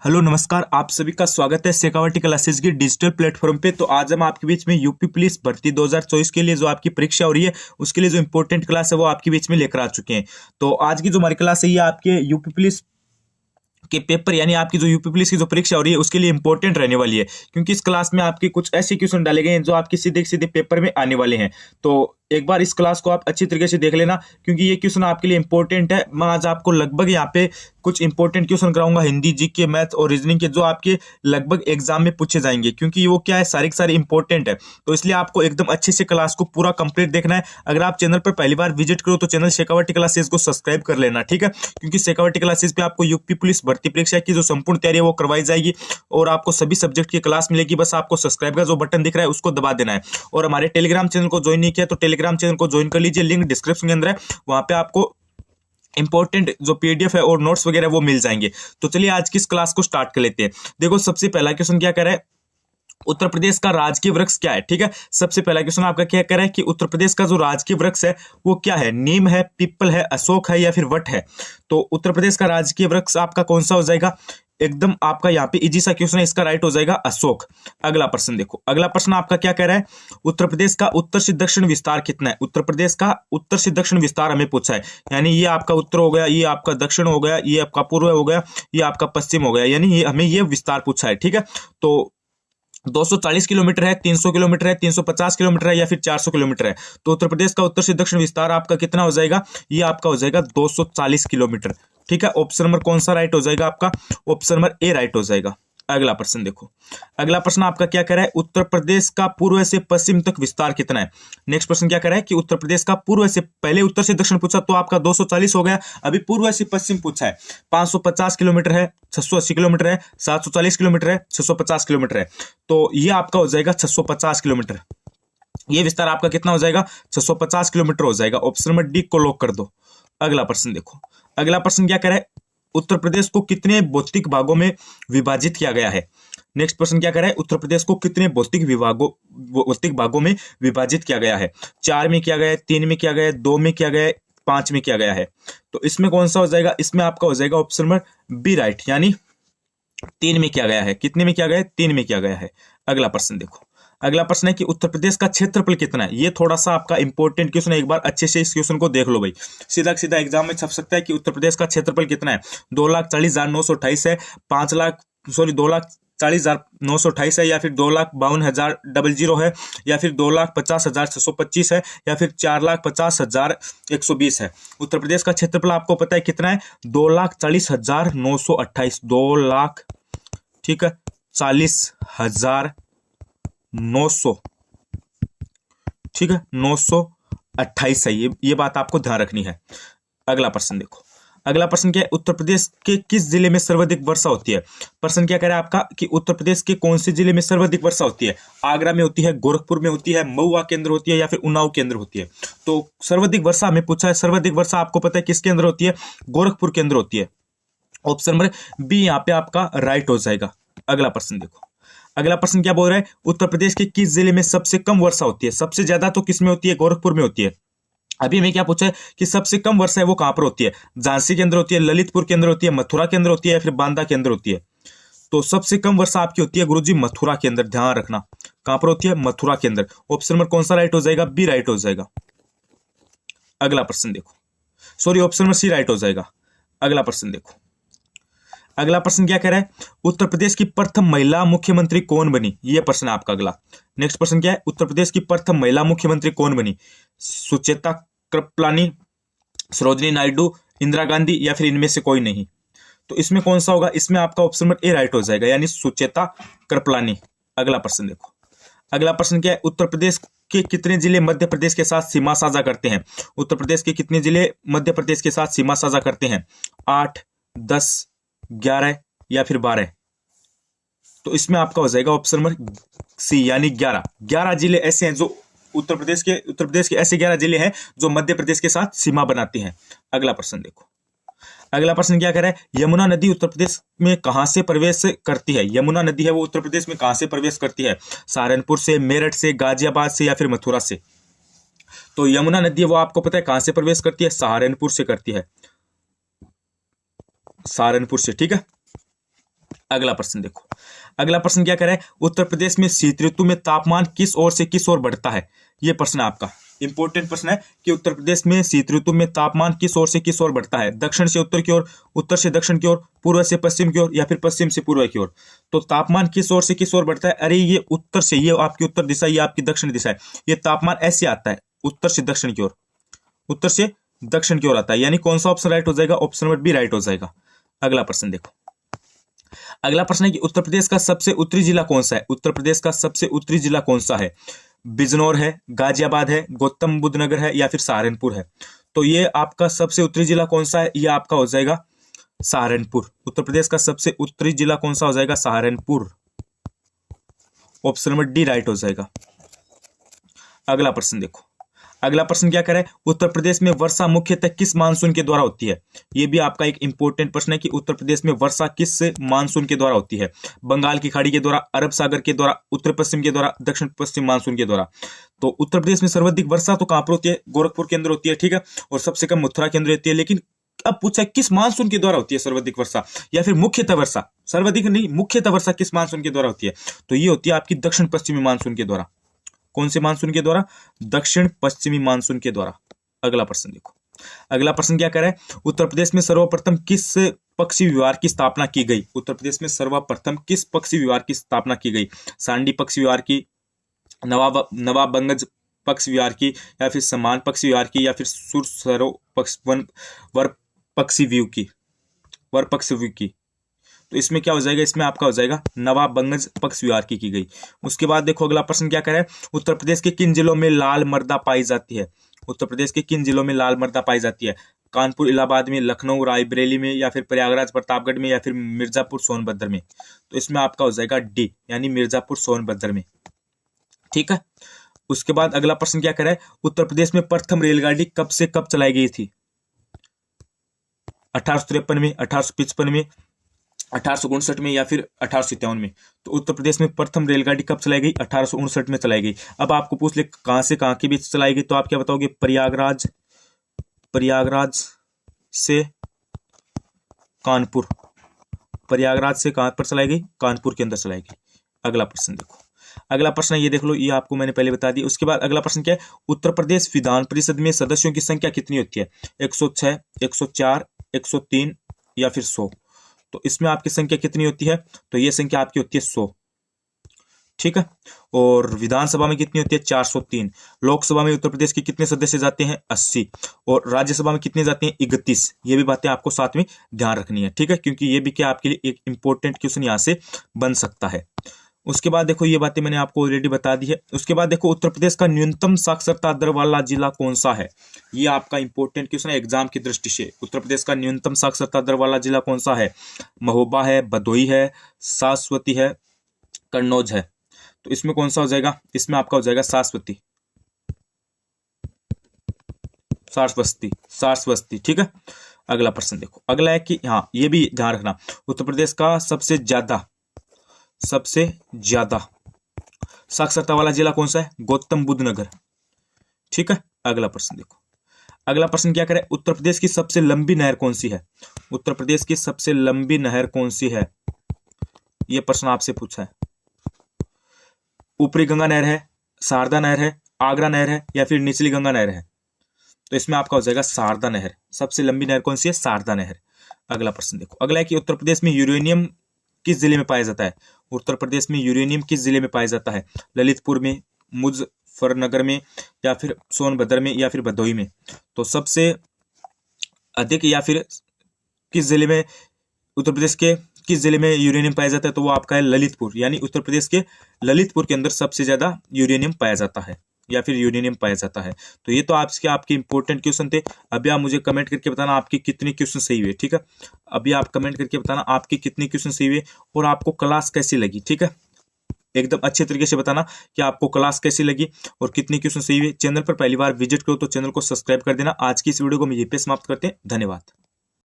Hello नमस्कार, आप सभी का स्वागत है शेखावटी क्लासेस की डिजिटल प्लेटफॉर्म पे। तो आज हम आपके बीच में यूपी पुलिस भर्ती 2024 के लिए जो आपकी परीक्षा हो रही है उसके लिए जो इंपॉर्टेंट क्लास है वो आपके बीच में लेकर आ चुके हैं। तो आज की जो हमारी क्लास है ये आपके यूपी पुलिस के पेपर यानी आपकी जो यूपी पुलिस की जो परीक्षा हो रही है उसके लिए इंपॉर्टेंट रहने वाली है, क्योंकि इस क्लास में आपके कुछ ऐसे क्वेश्चन डाले गए हैं जो आपके सीधे सीधे पेपर में आने वाले हैं। तो एक बार इस क्लास को आप अच्छी तरीके से देख लेना, क्योंकि ये क्वेश्चन आपके लिए इंपॉर्टेंट है। मैं आज आपको लगभग यहाँ पे कुछ इंपॉर्टेंट क्वेश्चन कराऊंगा हिंदी, जीके, मैथ और रीजनिंग के, जो आपके लगभग एग्जाम में पूछे जाएंगे, क्योंकि वो क्या है, सारी की सारी इंपॉर्टेंट है। तो इसलिए आपको एकदम अच्छे से क्लास को पूरा कंप्लीट देखना है। अगर आप चैनल पर पहली बार विजिट करो तो चैनल शेखावटी क्लासेस को सब्सक्राइब कर लेना, ठीक है, क्योंकि शेखावटी क्लासेस पे आपको यूपी पुलिस भर्ती परीक्षा की जो संपूर्ण तैयारी है वो करवाई जाएगी और आपको सभी सब्जेक्ट की क्लास मिलेगी। बस आपको सब्सक्राइब का जो बटन दिख रहा है उसको दबा देना है। और हमारे टेलीग्राम चैनल को ज्वाइन नहीं किया तो टेलीग्राम चैनल को ज्वाइन कर लीजिए, लिंक डिस्क्रिप्शन के अंदर है, वहां पे आपको इंपॉर्टेंट जो पीडीएफ है और नोट्स वगैरह वो मिल जाएंगे। तो चलिए आज की इस क्लास को स्टार्ट कर लेते हैं। देखो, सबसे पहला क्वेश्चन क्या कह रहा है, उत्तर प्रदेश का राजकीय वृक्ष क्या है। ठीक है, सबसे पहला क्वेश्चन आपका क्या कह रहा है कि उत्तर प्रदेश का जो राजकीय वृक्ष है वो क्या है, नीम है, पीपल है, अशोक है या फिर वट है। तो उत्तर प्रदेश का राजकीय वृक्ष आपका कौन सा हो जाएगा, एकदम आपका यहाँ पे इजी सा क्वेश्चन है, इसका राइट हो जाएगा अशोक। अगला प्रश्न देखो, अगला प्रश्न आपका क्या कह रहा है, उत्तर प्रदेश का उत्तर से दक्षिण विस्तार कितना है। उत्तर प्रदेश का उत्तर से दक्षिण विस्तार हमें पूछा है, यानी ये आपका उत्तर हो गया, ये आपका दक्षिण हो गया, ये आपका पूर्व हो गया, ये आपका पश्चिम हो गया, यानी ये हमें ये विस्तार पूछा है। ठीक है, तो 240 किलोमीटर है, 300 किलोमीटर है, 350 किलोमीटर है या फिर 400 किलोमीटर है। तो उत्तर प्रदेश का उत्तर से दक्षिण विस्तार आपका कितना हो जाएगा, ये आपका हो जाएगा 240 किलोमीटर। ठीक है, ऑप्शन नंबर कौन सा राइट हो जाएगा आपका, ऑप्शन नंबर ए राइट हो जाएगा। अगला प्रश्न देखो, अगला प्रश्न आपका क्या कह रहा है, उत्तर प्रदेश का पूर्व से पश्चिम तक विस्तार कितना है। नेक्स्ट प्रश्न क्या कह रहा है कि उत्तर प्रदेश का पूर्व से, पहले उत्तर से दक्षिण पूछा तो आपका 240 हो गया, अभी पूर्व से पश्चिम पूछा है, 550 किलोमीटर है, 680 किलोमीटर है, 740 किलोमीटर है, 650 किलोमीटर है। तो ये आपका हो जाएगा 650 किलोमीटर। ये विस्तार आपका कितना हो जाएगा, 650 किलोमीटर हो जाएगा। ऑप्शन नंबर डी को लॉक कर दो। अगला प्रश्न देखो, अगला प्रश्न क्या कह रहा है, उत्तर प्रदेश को कितने भौतिक भागों में विभाजित किया गया है। नेक्स्ट प्रश्न क्या कह रहा है, उत्तर प्रदेश को कितने भौतिक भागों में विभाजित किया गया है। 4 में किया गया है, 3 में किया गया है, 2 में किया गया है, 5 में किया गया है। तो इसमें कौन सा हो जाएगा, इसमें आपका हो जाएगा ऑप्शन नंबर बी राइट, यानी 3 में किया गया है। कितने में किया गया है, 3 में किया गया है। अगला प्रश्न देखो, अगला प्रश्न है कि उत्तर प्रदेश का क्षेत्रफल कितना है। ये थोड़ा सा आपका इंपॉर्टेंट क्वेश्चन है, एक बार अच्छे से इस क्वेश्चन को देख लो भाई, सीधा सीधा एग्जाम में छप सकता है कि उत्तर प्रदेश का क्षेत्रफल कितना है। 2,40,928 है, 2,40,928 है, या फिर 2,52,000 है, या फिर 2,50,625 है, या फिर 4,50,120 है। उत्तर प्रदेश का क्षेत्रफल आपको पता है कितना है, 2,40,928, 2,00,000, ठीक है, 40,900, ठीक है, 928 है। ये बात आपको ध्यान रखनी है। अगला प्रश्न देखो, अगला प्रश्न क्या है, उत्तर प्रदेश के किस जिले में सर्वाधिक वर्षा होती है। प्रश्न क्या कह रहा है आपका कि उत्तर प्रदेश के कौन से जिले में सर्वाधिक वर्षा होती है। आगरा में होती है, गोरखपुर में होती है, महुआ केंद्र होती है या फिर उन्नाव केंद्र होती है। तो सर्वाधिक वर्षा हमें पूछा है, सर्वाधिक वर्षा आपको पता है किस केंद्र होती है, गोरखपुर केंद्र होती है। ऑप्शन नंबर बी यहाँ पे आपका राइट हो जाएगा। अगला प्रश्न देखो, अगला प्रश्न क्या बोल रहा है, उत्तर प्रदेश के किस जिले में सबसे कम वर्षा होती है। सबसे ज्यादा तो किस में होती है, गोरखपुर में होती है। अभी हमें क्या पूछा है कि सबसे कम वर्षा है वो कहां पर होती है, झांसी के अंदर होती है, ललितपुर के अंदर होती है, मथुरा के अंदर होती है या फिर बांदा के अंदर होती है। तो सबसे कम वर्षा आपकी होती है गुरुजी मथुरा के अंदर, ध्यान रखना कहां पर होती है, मथुरा के अंदर। ऑप्शन नंबर कौन सा राइट हो जाएगा, बी राइट हो जाएगा। अगला प्रश्न देखो, sorry, option number C right हो जाएगा। अगला प्रश्न देखो, अगला प्रश्न क्या कह रहा है, उत्तर प्रदेश की प्रथम महिला मुख्यमंत्री कौन बनी। यह प्रश्न है आपका अगला। नेक्स्ट प्रश्न क्या है, उत्तर प्रदेश की प्रथम महिला मुख्यमंत्री कौन बनी, सुचेता कृपलानी, सरोजिनी नायडू, इंदिरा गांधी या फिर इनमें से कोई नहीं। तो इसमें कौन सा होगा, इसमें आपका ऑप्शन नंबर ए राइट हो जाएगा, यानी सुचेता कृपलानी। अगला प्रश्न देखो, अगला प्रश्न क्या है, उत्तर प्रदेश के कितने जिले मध्य प्रदेश के साथ सीमा साझा करते हैं। उत्तर प्रदेश के कितने जिले मध्य प्रदेश के साथ सीमा साझा करते हैं, 8, 10, 11 या फिर 12। तो इसमें आपका हो जाएगा ऑप्शन नंबर सी, यानी 11। 11 जिले ऐसे हैं जो उत्तर प्रदेश के ऐसे 11 जिले हैं जो मध्य प्रदेश के साथ सीमा बनाते हैं। अगला प्रश्न देखो, अगला प्रश्न क्या कह रहा है, यमुना नदी उत्तर प्रदेश में कहां से प्रवेश करती है। यमुना नदी है वो उत्तर प्रदेश में कहां से प्रवेश करती है, सहारनपुर से, मेरठ से, गाजियाबाद से या फिर मथुरा से। तो यमुना नदी है वो आपको पता है कहां से प्रवेश करती है, सहारनपुर से करती है, सहारनपुर से। ठीक है, अगला प्रश्न देखो, अगला प्रश्न क्या कह रहा है, उत्तर प्रदेश में शीत ऋतु में तापमान किस ओर से किस ओर बढ़ता है। ये प्रश्न आपका इंपॉर्टेंट प्रश्न है कि उत्तर प्रदेश में शीत ऋतु में तापमान किस ओर से किस ओर बढ़ता है, दक्षिण से उत्तर की ओर, उत्तर से दक्षिण की ओर, पूर्व से पश्चिम की ओर या फिर पश्चिम से पूर्व की ओर। तो तापमान किस ओर से किस ओर बढ़ता है, अरे ये उत्तर से, ये आपकी उत्तर दिशा, ये आपकी दक्षिण दिशा है। ये तापमान ऐसे आता है उत्तर से दक्षिण की ओर, उत्तर से दक्षिण की ओर आता है, यानी कौन सा ऑप्शन राइट हो जाएगा, ऑप्शन नंबर बी राइट हो जाएगा। अगला प्रश्न देखो, अगला प्रश्न है कि उत्तर प्रदेश का सबसे उत्तरी जिला कौन सा है। उत्तर प्रदेश का सबसे उत्तरी जिला कौन सा है, बिजनौर है, गाजियाबाद है, गौतम बुद्ध नगर है या फिर सहारनपुर है। तो ये आपका सबसे उत्तरी जिला कौन सा है, ये आपका हो जाएगा सहारनपुर। उत्तर प्रदेश का सबसे उत्तरी जिला कौन सा हो जाएगा, Saharanpur. Option number D right हो जाएगा। अगला प्रश्न देखो, अगला प्रश्न क्या करे, उत्तर प्रदेश में वर्षा मुख्यतः किस मानसून के द्वारा होती है। यह भी आपका एक इंपॉर्टेंट प्रश्न है कि उत्तर प्रदेश में वर्षा किस मानसून के द्वारा होती है, बंगाल की खाड़ी के द्वारा, अरब सागर के द्वारा, उत्तर पश्चिम के द्वारा, दक्षिण पश्चिम मानसून के द्वारा। तो उत्तर प्रदेश में सर्वाधिक वर्षा तो कहां पर होती है, गोरखपुर के अंदर होती है, ठीक है, और सबसे कम मथुरा के अंदर होती है। लेकिन अब पूछा किस मानसून के द्वारा होती है सर्वाधिक वर्षा, या फिर मुख्यतः वर्षा, सर्वाधिक नहीं मुख्यतः वर्षा किस मानसून के द्वारा होती है, तो ये होती है आपकी दक्षिण पश्चिमी मानसून के द्वारा। कौन से मानसून के द्वारा, दक्षिण पश्चिमी मानसून के द्वारा। अगला प्रश्न देखो, अगला प्रश्न क्या कह रहा है, उत्तर प्रदेश में सर्वप्रथम किस पक्षी विहार की स्थापना की गई। उत्तर प्रदेश में सर्वप्रथम किस पक्षी विहार की स्थापना की गई, सांडी पक्षी विहार की, नवाबगंज पक्षी विहार की, या फिर समान पक्षी विहार की, या फिर सुरसरो वर पक्षी व्यू की, वर पक्षी व्यू की। तो इसमें क्या हो जाएगा, इसमें आपका हो जाएगा नवाबगंज पक्ष विहार की गई। उसके बाद देखो अगला प्रश्न क्या कह रहा है, उत्तर प्रदेश के किन जिलों में लाल मृदा पाई जाती है। उत्तर प्रदेश के किन जिलों में लाल मृदा पाई जाती है, कानपुर, इलाहाबाद में, लखनऊ, रायबरेली में, या फिर प्रयागराज, प्रतापगढ़ में, या फिर मिर्जापुर, सोनभद्र में। तो इसमें आपका हो जाएगा डी, यानी मिर्जापुर, सोनभद्र में, ठीक है। उसके बाद अगला प्रश्न क्या कह रहा है, उत्तर प्रदेश में प्रथम रेलगाड़ी कब से कब चलाई गई थी। 1853 में, 1855 में, 1859 में, या फिर 1857 में। तो उत्तर प्रदेश में प्रथम रेलगाड़ी कब चलाई गई, 1859 में चलाई गई। अब आपको पूछ ले कहां से कहां के बीच चलाई गई, तो आप क्या बताओगे, प्रयागराज से कानपुर, प्रयागराज से कहां पर चलाई गई, कानपुर के अंदर चलाई गई। अगला प्रश्न देखो, अगला प्रश्न ये देख लो, ये आपको मैंने पहले बता दिया। उसके बाद अगला प्रश्न क्या है, उत्तर प्रदेश विधान परिषद में सदस्यों की संख्या कितनी होती है, 106, 104, 103 या फिर 100। तो इसमें आपकी संख्या कितनी होती है, तो ये संख्या आपकी होती है 100, ठीक है। और विधानसभा में कितनी होती है, 403। लोकसभा में उत्तर प्रदेश के कितने सदस्य जाते हैं, 80। और राज्यसभा में कितने जाते हैं, 31। ये भी बातें आपको साथ में ध्यान रखनी है, ठीक है, क्योंकि ये भी क्या आपके लिए एक इंपॉर्टेंट क्वेश्चन यहां से बन सकता है। उसके बाद देखो, ये बातें मैंने आपको ऑलरेडी बता दी है। उसके बाद देखो, उत्तर प्रदेश का न्यूनतम साक्षरता दर वाला जिला कौन सा है। ये आपका इंपॉर्टेंट क्वेश्चन है एग्जाम की दृष्टि से। उत्तर प्रदेश का न्यूनतम साक्षरता दर वाला जिला कौन सा है, महोबा है, भदोही है, सारस्वती है, कन्नौज है। तो इसमें कौन सा हो जाएगा, इसमें आपका हो जाएगा सारस्वती, ठीक है। अगला प्रश्न देखो, अगला है कि हाँ, ये भी ध्यान रखना, उत्तर प्रदेश का सबसे ज्यादा साक्षरता वाला जिला कौन सा है, गौतम बुद्ध नगर, ठीक है। अगला प्रश्न देखो, अगला प्रश्न क्या करे, उत्तर प्रदेश की सबसे लंबी नहर कौन सी है। उत्तर प्रदेश की सबसे लंबी नहर कौन सी है, यह प्रश्न आपसे पूछा है। ऊपरी गंगा नहर है, शारदा नहर है, आगरा नहर है, या फिर निचली गंगा नहर है। तो इसमें आपका हो जाएगा शारदा नहर। सबसे लंबी नहर कौन सी है, शारदा नहर। अगला प्रश्न देखो, अगला है कि उत्तर प्रदेश में यूरेनियम किस जिले में पाया जाता है। उत्तर प्रदेश में यूरेनियम किस जिले में पाया जाता है, ललितपुर में, मुजफ्फरनगर में, या फिर सोनभद्र में, या फिर भदोही में। तो सबसे अधिक या फिर किस जिले में, उत्तर प्रदेश के किस जिले में यूरेनियम पाया जाता है, तो वो आपका है ललितपुर, यानी उत्तर प्रदेश के ललितपुर के अंदर सबसे ज्यादा यूरेनियम पाया जाता है, या फिर यूरेनियम पाया जाता है। तो ये तो आपके इंपॉर्टेंट क्वेश्चन थे। अभी आप मुझे कमेंट करके बताना आपके कितने क्वेश्चन सही हुए, ठीक है। अभी आप कमेंट करके बताना आपके कितने क्वेश्चन सही हुए और आपको क्लास कैसी लगी, ठीक है। एकदम अच्छे तरीके से बताना कि आपको क्लास कैसी लगी और कितने क्वेश्चन सही हुए। चैनल पर पहली बार विजिट करो तो चैनल को सब्सक्राइब कर देना। आज की इस वीडियो को हम यहीं पे समाप्त करते हैं। धन्यवाद।